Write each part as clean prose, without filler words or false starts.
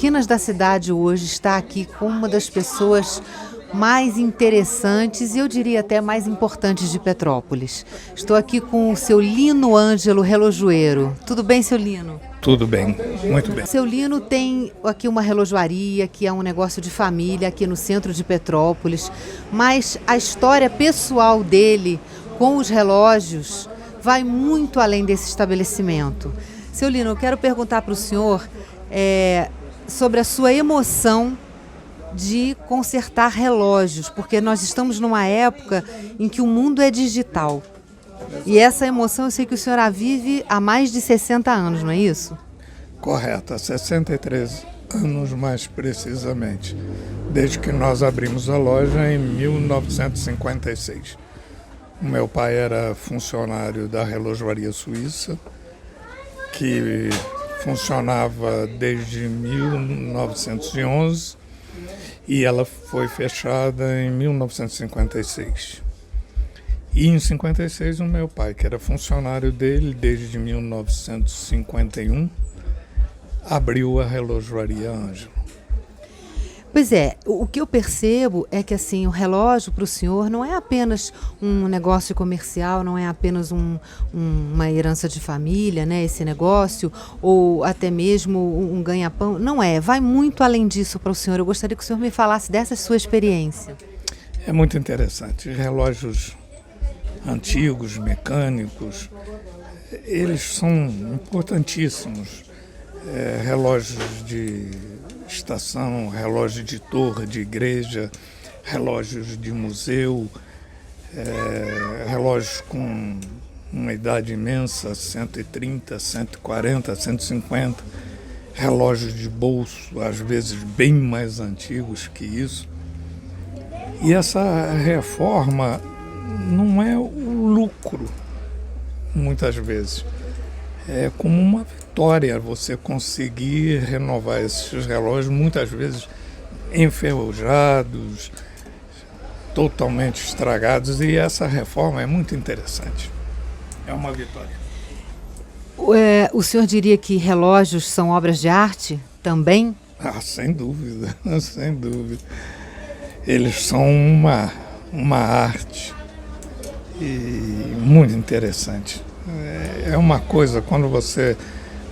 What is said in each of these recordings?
esquinas da cidade hoje está aqui com uma das pessoas mais interessantes e eu diria até mais importantes de Petrópolis. Estou aqui com o seu Lino Ângelo, relojoeiro. Tudo bem, seu Lino? Tudo bem, muito bem. Seu Lino tem aqui uma relojoaria, que é um negócio de família aqui no centro de Petrópolis, mas a história pessoal dele com os relógios vai muito além desse estabelecimento. Seu Lino, eu quero perguntar para o senhor sobre a sua emoção de consertar relógios, porque nós estamos numa época em que o mundo é digital. E essa emoção eu sei que o senhor a vive há mais de 60 anos, não é isso? Correto, há 63 anos mais precisamente, desde que nós abrimos a loja em 1956. O meu pai era funcionário da relojoaria suíça, que funcionava desde 1911 e ela foi fechada em 1956. E em 56 o meu pai, que era funcionário dele desde 1951, abriu a relojoaria Ângelo. Pois é, o que eu percebo é que assim, o relógio para o senhor não é apenas um negócio comercial, não é apenas uma herança de família, né, esse negócio, ou até mesmo um ganha-pão. Não é, vai muito além disso para o senhor. Eu gostaria que o senhor me falasse dessa sua experiência. É muito interessante. Relógios antigos, mecânicos, eles são importantíssimos. Relógios de estação, relógio de torre, de igreja, relógios de museu, relógios com uma idade imensa, 130, 140, 150, relógios de bolso, às vezes bem mais antigos que isso. E essa reforma não é o lucro, muitas vezes. É como uma vitória você conseguir renovar esses relógios, muitas vezes enferrujados, totalmente estragados, e essa reforma é muito interessante. É uma vitória. O senhor diria que relógios são obras de arte também? Ah, sem dúvida, sem dúvida. Eles são uma arte e muito interessante. É uma coisa, quando você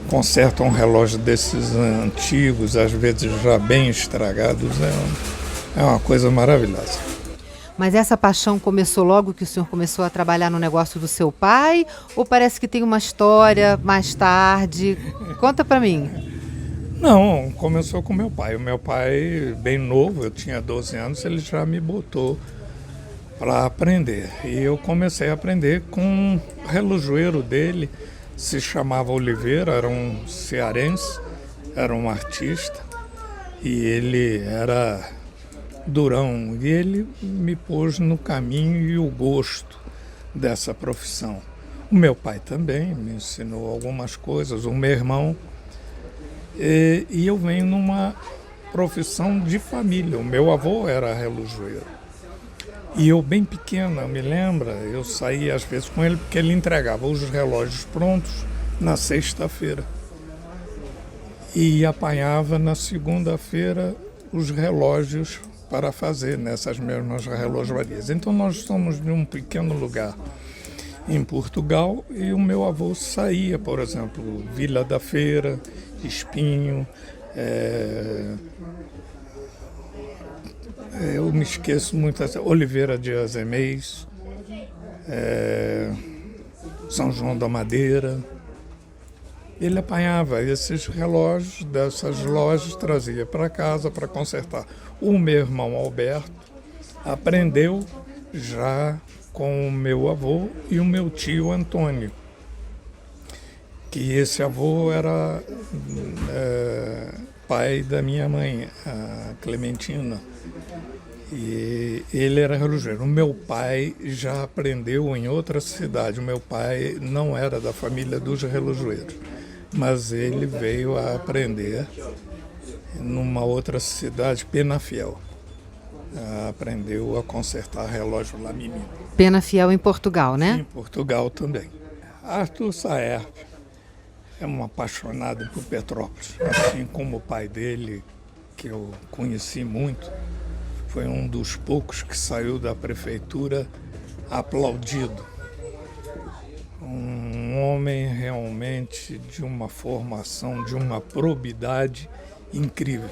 conserta um relógio desses antigos, às vezes já bem estragados, é uma coisa maravilhosa. Mas essa paixão começou logo que o senhor começou a trabalhar no negócio do seu pai? Ou parece que tem uma história mais tarde? Conta pra mim. Não, começou com meu pai. O meu pai, bem novo, eu tinha 12 anos, ele já me botou para aprender. E eu comecei a aprender com o relojoeiro dele, se chamava Oliveira, era um cearense, era um artista, e ele era durão. E ele me pôs no caminho e o gosto dessa profissão. O meu pai também me ensinou algumas coisas, o meu irmão. E eu venho numa profissão de família. O meu avô era relojoeiro. E eu, bem pequena, me lembro, eu saía às vezes com ele porque ele entregava os relógios prontos na sexta-feira. E apanhava na segunda-feira os relógios para fazer nessas mesmas relojoarias. Então nós estamos em um pequeno lugar em Portugal e o meu avô saía, por exemplo, Vila da Feira, Espinho, eu me esqueço muito, Oliveira de Azeméis, São João da Madeira. Ele apanhava esses relógios dessas lojas, trazia para casa para consertar. O meu irmão Alberto aprendeu já com o meu avô e o meu tio Antônio, que esse avô era pai da minha mãe, a Clementina, e ele era relojoeiro. O meu pai já aprendeu em outra cidade. O meu pai não era da família dos relojoeiros, mas ele veio a aprender numa outra cidade, Penafiel. Aprendeu a consertar relógio lá, menino. Penafiel em Portugal, né? Em Portugal também. Arthur Saer é um apaixonado por Petrópolis, assim como o pai dele, que eu conheci muito, foi um dos poucos que saiu da prefeitura aplaudido. Um homem realmente de uma formação, de uma probidade incrível.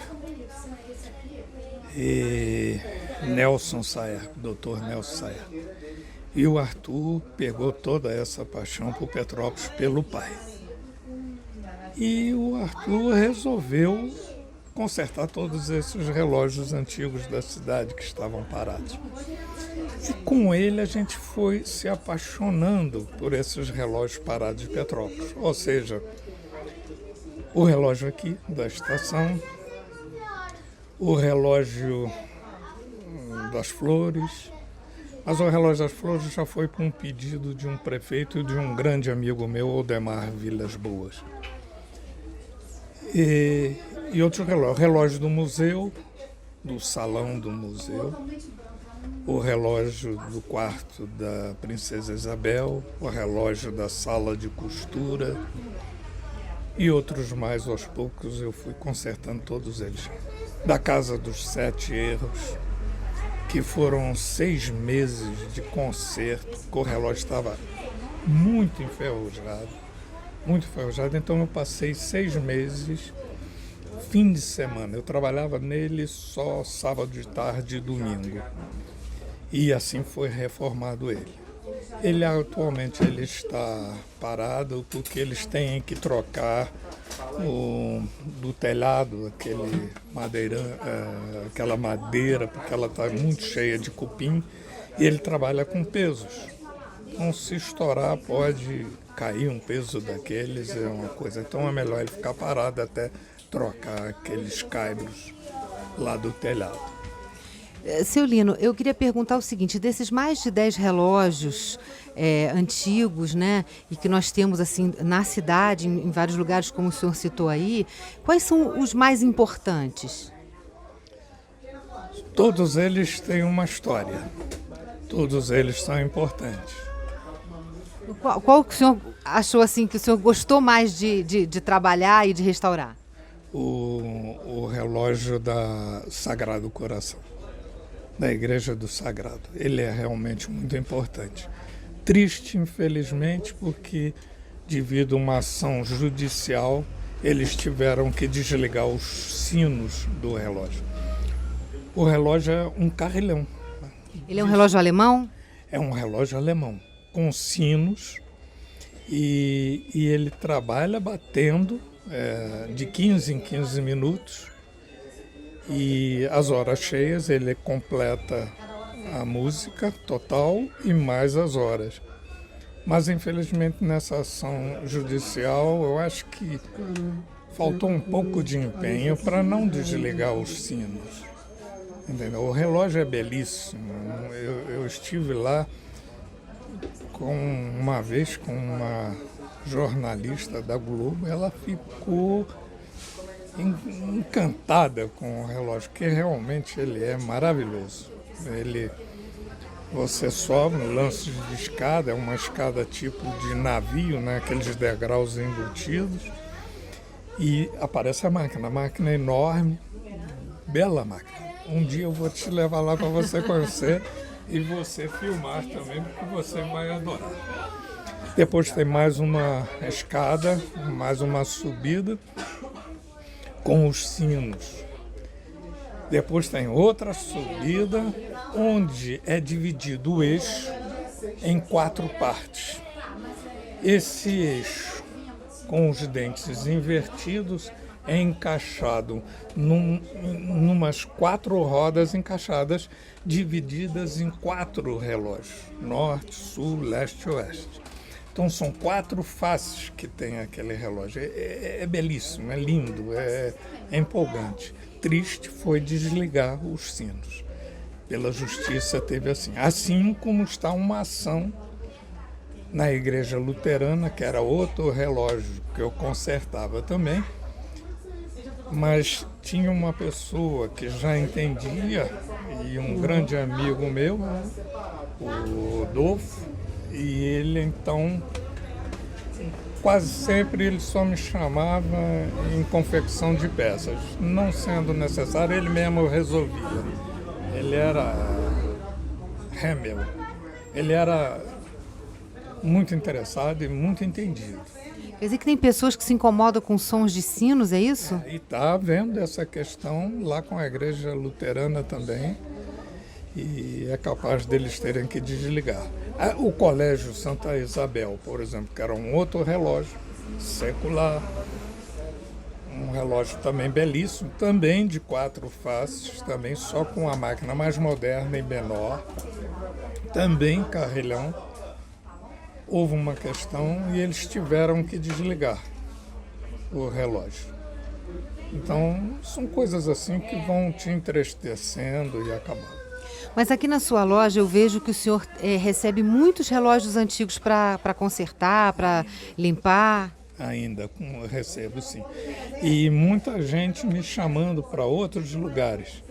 E Nelson Sayer, Dr. Nelson Sayer. E o Arthur pegou toda essa paixão por Petrópolis pelo pai. E o Arthur resolveu consertar todos esses relógios antigos da cidade que estavam parados. E com ele a gente foi se apaixonando por esses relógios parados de Petrópolis. Ou seja, o relógio aqui da estação, o relógio das flores. Mas o relógio das flores já foi por um pedido de um prefeito e de um grande amigo meu, Odemar Vilas Boas. E outros relógios. O relógio do museu, do salão do museu, o relógio do quarto da Princesa Isabel, o relógio da sala de costura e outros mais aos poucos eu fui consertando todos eles. Da Casa dos Sete Erros, que foram 6 meses de conserto, porque o relógio estava muito enferrujado, então eu passei 6 meses, fim de semana, eu trabalhava nele só sábado de tarde e domingo, e assim foi reformado ele. Ele atualmente está parado porque eles têm que trocar do telhado, aquela madeira, porque ela está muito cheia de cupim e ele trabalha com pesos. Então, se estourar, pode cair um peso daqueles, é uma coisa. Então, é melhor ele ficar parado até trocar aqueles caibros lá do telhado. Seu Lino, eu queria perguntar o seguinte, desses mais de 10 relógios antigos, né, e que nós temos assim na cidade, em vários lugares, como o senhor citou aí, quais são os mais importantes? Todos eles têm uma história, todos eles são importantes. Qual que o senhor achou assim, que o senhor gostou mais de trabalhar e de restaurar? O relógio da Sagrado Coração, da Igreja do Sagrado. Ele é realmente muito importante. Triste, infelizmente, porque devido a uma ação judicial, eles tiveram que desligar os sinos do relógio. O relógio é um carrilhão. Ele é um relógio alemão? É um relógio alemão, com sinos, e ele trabalha batendo de 15 em 15 minutos, e as horas cheias ele completa a música total e mais as horas. Mas infelizmente nessa ação judicial eu acho que faltou um pouco de empenho para não desligar os sinos. Entendeu? O relógio é belíssimo. Eu estive lá uma vez com uma jornalista da Globo, ela ficou encantada com o relógio, que realmente ele é maravilhoso. Você sobe no lance de escada, é uma escada tipo de navio, né? Aqueles degraus embutidos, e aparece a máquina é enorme, bela máquina. Um dia eu vou te levar lá para você conhecer e você filmar também, porque você vai adorar. Depois tem mais uma escada, mais uma subida com os sinos. Depois tem outra subida, onde é dividido o eixo em 4 partes. Esse eixo, com os dentes invertidos, é encaixado numas 4 rodas encaixadas, divididas em 4 relógios, norte, sul, leste e oeste. Então são 4 faces que tem aquele relógio. É belíssimo, é lindo, é empolgante. Triste foi desligar os sinos. Pela justiça teve assim como está uma ação na igreja luterana, que era outro relógio que eu consertava também, mas tinha uma pessoa que já entendia, e um grande amigo meu, o Rodolfo, e ele então quase sempre ele só me chamava em confecção de peças. Não sendo necessário, ele mesmo resolvia. Ele era Hemmel. Ele era muito interessado e muito entendido. Quer dizer que tem pessoas que se incomodam com sons de sinos, é isso? E está havendo essa questão lá com a igreja luterana também, e é capaz deles terem que desligar. O Colégio Santa Isabel, por exemplo, que era um outro relógio secular, um relógio também belíssimo, também de 4 faces, também só com a máquina mais moderna e menor, também carrilhão. Houve uma questão e eles tiveram que desligar o relógio. Então, são coisas assim que vão te entristecendo e acabando. Mas aqui na sua loja eu vejo que o senhor recebe muitos relógios antigos para consertar, para limpar. Ainda recebo, sim. E muita gente me chamando para outros lugares.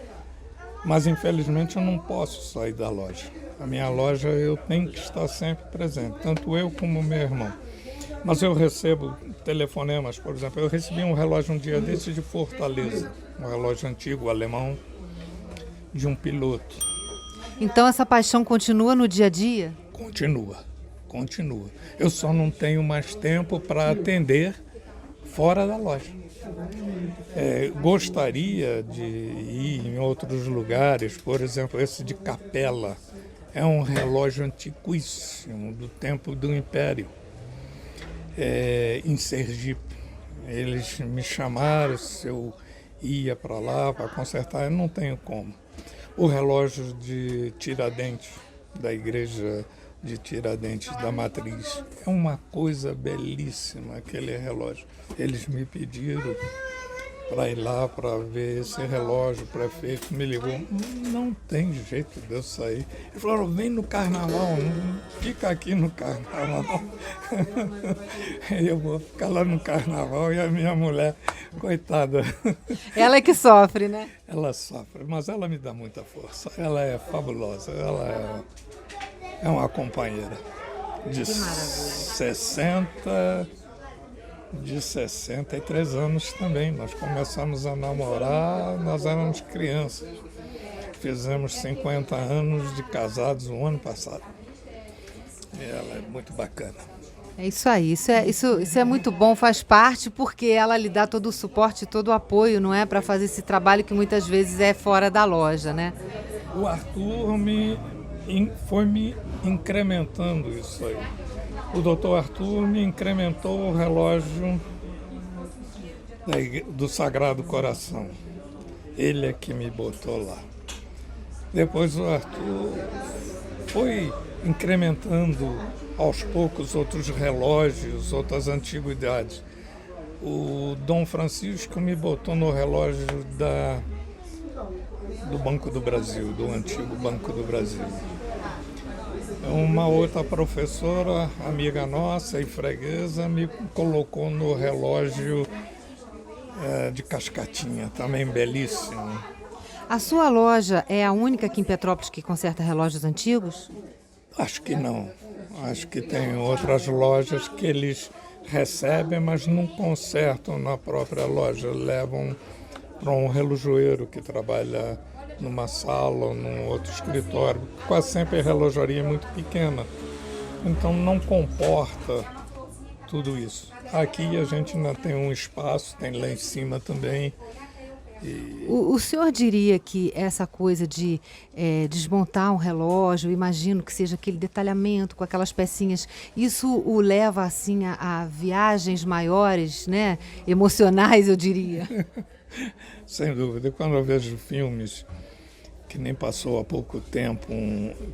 Mas, infelizmente, eu não posso sair da loja. A minha loja eu tenho que estar sempre presente, tanto eu como meu irmão. Mas eu recebo telefonemas, por exemplo. Eu recebi um relógio um dia desse de Fortaleza, um relógio antigo, alemão, de um piloto. Então essa paixão continua no dia a dia? Continua. Eu só não tenho mais tempo para atender fora da loja. Gostaria de ir em outros lugares, por exemplo, esse de Capela. É um relógio antiquíssimo, do tempo do Império, em Sergipe. Eles me chamaram se eu ia para lá para consertar, eu não tenho como. O relógio de Tiradentes, da igreja de Tiradentes, da Matriz, é uma coisa belíssima aquele relógio. Eles me pediram para ir lá para ver esse relógio, o prefeito me ligou, não tem jeito de eu sair. Ele falou, vem no carnaval, não fica aqui no carnaval. Eu vou ficar lá no carnaval e a minha mulher, coitada. Ela é que sofre, né? Ela sofre, mas ela me dá muita força. Ela é fabulosa, ela é uma companheira de 63 anos também. Nós começamos a namorar, nós éramos crianças. Fizemos 50 anos de casados o ano passado. E ela é muito bacana. É isso aí, isso é muito bom, faz parte, porque ela lhe dá todo o suporte, todo o apoio, não é? Para fazer esse trabalho que muitas vezes é fora da loja, né? O Arthur foi me incrementando isso aí. O doutor Arthur me incrementou o relógio do Sagrado Coração. Ele é que me botou lá. Depois o Arthur foi incrementando aos poucos outros relógios, outras antiguidades. O Dom Francisco me botou no relógio do Banco do Brasil, do antigo Banco do Brasil. Uma outra professora, amiga nossa e freguesa, me colocou no relógio de Cascatinha, também belíssimo. A sua loja é a única aqui em Petrópolis que conserta relógios antigos? Acho que não. Acho que tem outras lojas que eles recebem, mas não consertam na própria loja. Levam para um relojoeiro que trabalha numa sala ou num outro escritório. Quase sempre a relojaria é muito pequena, então não comporta tudo isso. Aqui a gente ainda tem um espaço, tem lá em cima também. O senhor diria que essa coisa de desmontar um relógio, imagino que seja aquele detalhamento com aquelas pecinhas, isso o leva assim a viagens maiores, né? Emocionais, eu diria. Sem dúvida. Quando eu vejo filmes, que nem passou há pouco tempo,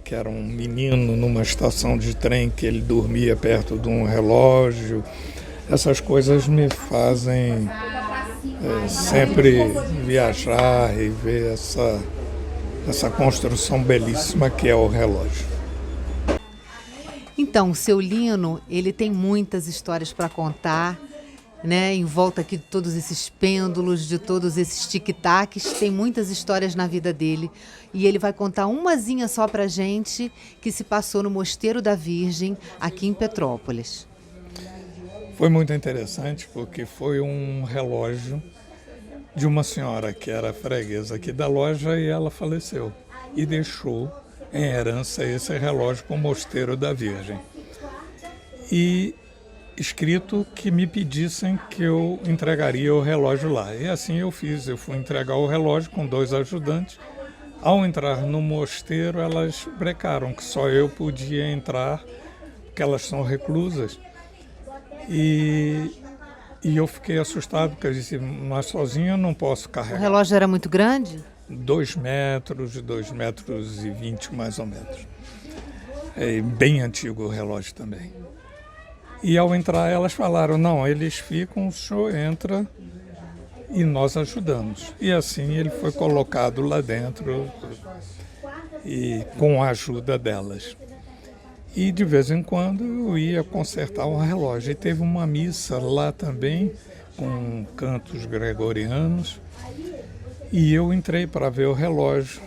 que era um menino numa estação de trem que ele dormia perto de um relógio, essas coisas me fazem sempre viajar e ver essa construção belíssima que é o relógio. Então, o seu Lino, ele tem muitas histórias para contar, né? Em volta aqui de todos esses pêndulos, de todos esses tic-tacs, tem muitas histórias na vida dele. E ele vai contar umazinha só pra gente que se passou no Mosteiro da Virgem, aqui em Petrópolis. Foi muito interessante porque foi um relógio de uma senhora que era freguesa aqui da loja e ela faleceu. E deixou em herança esse relógio com o Mosteiro da Virgem. E escrito que me pedissem que eu entregaria o relógio lá. E assim eu fiz, eu fui entregar o relógio com 2 ajudantes. Ao entrar no mosteiro, elas brecaram que só eu podia entrar, porque elas são reclusas. E eu fiquei assustado, porque eu disse, mas sozinho eu não posso O carregar. relógio era muito grande? 2 metros, 2,20 metros mais ou menos. É bem antigo o relógio também. E ao entrar elas falaram, não, eles ficam, o senhor entra e nós ajudamos. E assim ele foi colocado lá dentro e com a ajuda delas. E de vez em quando eu ia consertar o relógio. E teve uma missa lá também, com cantos gregorianos. E eu entrei para ver o relógio.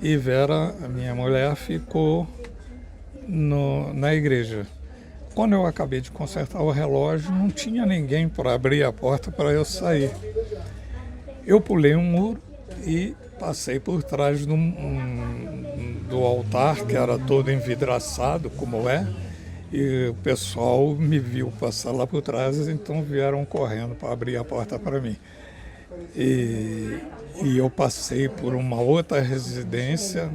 E Vera, a minha mulher, ficou na igreja. Quando eu acabei de consertar o relógio, não tinha ninguém para abrir a porta para eu sair. Eu pulei um muro e passei por trás do altar, que era todo envidraçado, como é, e o pessoal me viu passar lá por trás, então vieram correndo para abrir a porta para mim. E eu passei por uma outra residência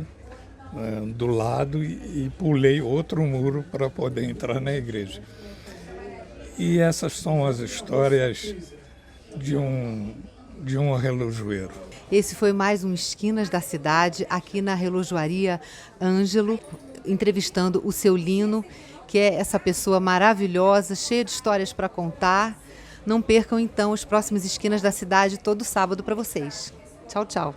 do lado e pulei outro muro para poder entrar na igreja. E essas são as histórias de um relojoeiro. Esse foi mais um Esquinas da Cidade, aqui na Relojoaria Ângelo, entrevistando o seu Lino, que é essa pessoa maravilhosa, cheia de histórias para contar. Não percam, então, os próximos Esquinas da Cidade todo sábado para vocês. Tchau, tchau.